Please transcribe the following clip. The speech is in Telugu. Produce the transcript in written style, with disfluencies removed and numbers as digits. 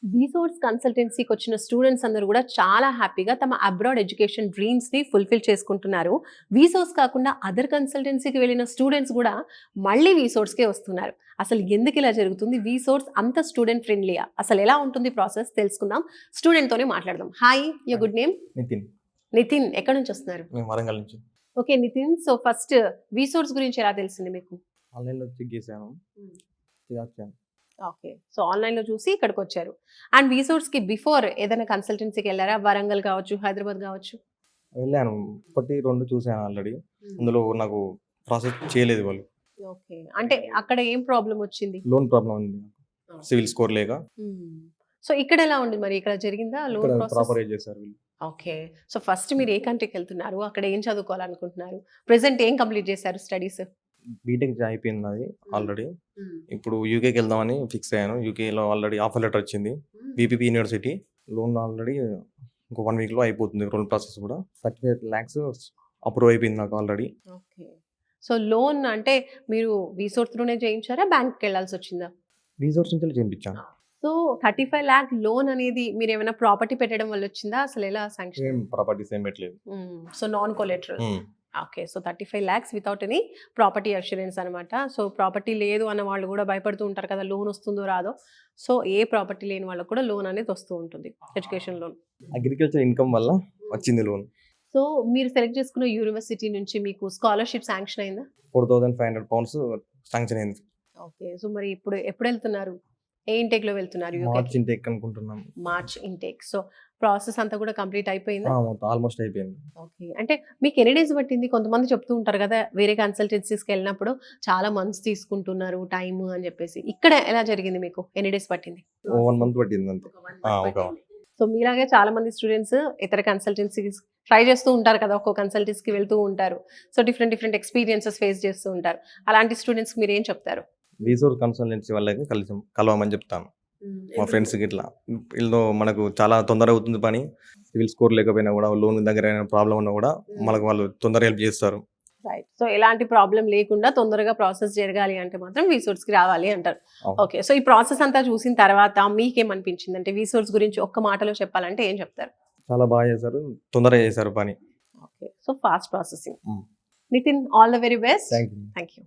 వీసోర్స్ కన్సల్టెన్సీకి వచ్చిన స్టూడెంట్స్ అందరూ కూడా చాలా హ్యాపీగా తమ అబ్రాడ్ ఎడ్యుకేషన్ డ్రీమ్స్ ని ఫుల్ఫిల్ చేసుకుంటున్నారు. వీసోర్స్ కాకుండా అదర్ కన్సల్టెన్సీకి వెళ్ళిన స్టూడెంట్స్ కూడా మళ్ళీ వీసోర్స్కే వస్తున్నారు. అసలు ఎందుకు ఇలా జరుగుతుంది? వీసోర్స్ అంత స్టూడెంట్ ఫ్రెండ్లీయా? అసలు ఎలా ఉంటుంది ప్రాసెస్ తెలుసుకుందాం. స్టూడెంట్ తోనే మాట్లాడదాం. Hi, your good name? Nitin. Nitin, ఎక్కడి నుంచి వస్తున్నారు? మేము వరంగల్ నుంచి. ఓకే నితిన్, సో ఫస్ట్ వీసోర్స్ గురించి ఎలా తెలిసింది మీకు? ఆన్లైన్లో చెక్ చేశాను. వచ్చాను. ఓకే, సో ఆన్లైన్ లో చూసి ఇక్కడికి వచ్చారు. అండ్ వీసోర్స్ కి బిఫోర్ ఏదైనా కన్సల్టెన్సీకి వెళ్ళారా? వరంగల్ కావచ్చు, హైదరాబాద్ కావచ్చు. వెళ్ళాను, 1-2 చూశాను ఆల్రెడీ. అందులో నాకు ప్రాసెస్ చేయలేదు వాళ్ళు. ఓకే, అంటే అక్కడ ఏం ప్రాబ్లం వచ్చింది? లోన్ ప్రాబ్లం ఉంది, సివిల్ స్కోర్ లేక. సో ఇక్కడ ఎలా ఉంది మరి? ఇక్కడ జరిగిందా లోన్ ప్రాసెస్? ప్రాపర్ చేశారు వీళ్ళు. ఓకే, సో ఫస్ట్ మీరు ఏ కంట్రీకి వెళ్తున్నారు? అక్కడ ఏం చదువుకోవాలనుకుంటున్నారు? ప్రెసెంట్ ఏం కంప్లీట్ చేశారు స్టడీస్? బీటెక్ అయిపోయింది నాది ఆల్రెడీ. ఇప్పుడు యూకేకి వెళ్దామని ఫిక్స్ అయ్యాను. యూకేలో ఆల్రెడీ ఆఫర్ లెటర్ వచ్చింది, బీపీపీ యూనివర్సిటీ. లోన్ ఆల్రెడీ ఇంకో 1 వీక్లో అయిపోతుంది, లోన్ ప్రాసెస్ కూడా. 35 lakhs అప్రూవ్ అయిపోయింది నాకు ఆల్రెడీ. ఓకే, సో లోన్ అంటే మీరు వీసోర్స్ త్రూనే చేయించారా, బ్యాంక్కి వెళ్ళాల్సి వచ్చిందా? రీసోర్స్ నుంచి చేయించాను. సో 35 lakh లోన్ అనేది మీరు ఏమైనా ప్రాపర్టీ పెట్టడం వల్ల వచ్చిందా? అసలు ఎలా శాంక్షన్? ఏం ప్రాపర్టీస్ ఏం పెట్టలేదు. So non collateral. Okay, so 35 lakhs without any property assurance అనమాట. సో ప్రాపర్టీ లేదు అన్న వాళ్ళు కూడా భయపడుతూ ఉంటారు కదా, లోన్ వస్తుందో రాదో. సో ఏ ప్రాపర్టీ లేని వాళ్ళకు కూడా లోన్ అనేది వస్తూ ఉంటుంది, ఎడ్యుకేషన్ లోన్. అగ్రికల్చర్ ఇన్కమ్ వల్ల వచ్చింది లోన్. సో మీరు సెలెక్ట్ చేసుకున్న యూనివర్సిటీ నుంచి మీకు స్కాలర్షిప్ శాంక్షన్ అయిందా? 4,500 pounds శాంక్షన్ అయింది. ఓకే, సో మరి ఇప్పుడు ఎప్పుడు వెళ్తున్నారు? ఏ ఇంటేక్ లో వెళ్తున్నారు? మార్చ్ ఇంటేక్ అనుకుంటున్నాం. March intake. సో ప్రాసెస్ అంతా కూడా కంప్లీట్ అయిపోయిందా? ఆల్మోస్ట్ అయిపోయింది. ఓకే, అంటే మీకు ఎన్ని డేస్ పట్టింది? కొంతమంది చెప్తూ ఉంటారు కదా, వేరే కన్సల్టెన్సీస్కి వెళ్ళినప్పుడు చాలా మంత్స్ తీసుకుంటున్నారు టైం అని చెప్పేసి. ఇక్కడ ఎలా జరిగింది? మీకు ఎన్ని డేస్ పట్టింది? 1 month పట్టింది అంతే. సో మీలాగే చాలా మంది స్టూడెంట్స్ ఇతర కన్సల్టెన్సీస్ ట్రై చేస్తూ ఉంటారు కదా, ఒక్కో కన్సల్టెన్సీకి వెళ్తూ ఉంటారు. సో డిఫరెంట్ ఎక్స్పీరియన్సెస్ ఫేస్ చేస్తూ ఉంటారు. అలాంటి స్టూడెంట్స్కి మీరు ఏం చెప్తారు? వీసోర్ కన్సల్టెన్సీ వాళ్ళకి కలవమని చెప్తాను మా ఫ్రెండ్స్కి. ఇట్లా వీళ్ళు మనకు చాలా తొందర అవుతుంది పని. సివిల్ స్కోర్ లేకపోయినా కూడా, లోన్ దగ్గర ప్రాబ్లం ఉన్నా కూడా మనకు వాళ్ళు తొందరగా హెల్ప్ చేస్తారు. రైట్, సో ఎలాంటి ప్రాబ్లం లేకుండా తొందరగా ప్రాసెస్ జరగాలి అంటే మాత్రం వీసోర్స్ కి రావాలి అంటారు. ఓకే, సో ఈ ప్రాసెస్ అంతా చూసిన తర్వాత మీకేమనిపించింది? అంటే వీసోర్స్ గురించి ఒక్క మాటలో చెప్పాలంటే ఏం చెప్తారు? చాలా బాగా చేశారు, తొందరగా చేశారు పని. Okay, so fast processing. Nitin, all the very best. Thank you. Thank you.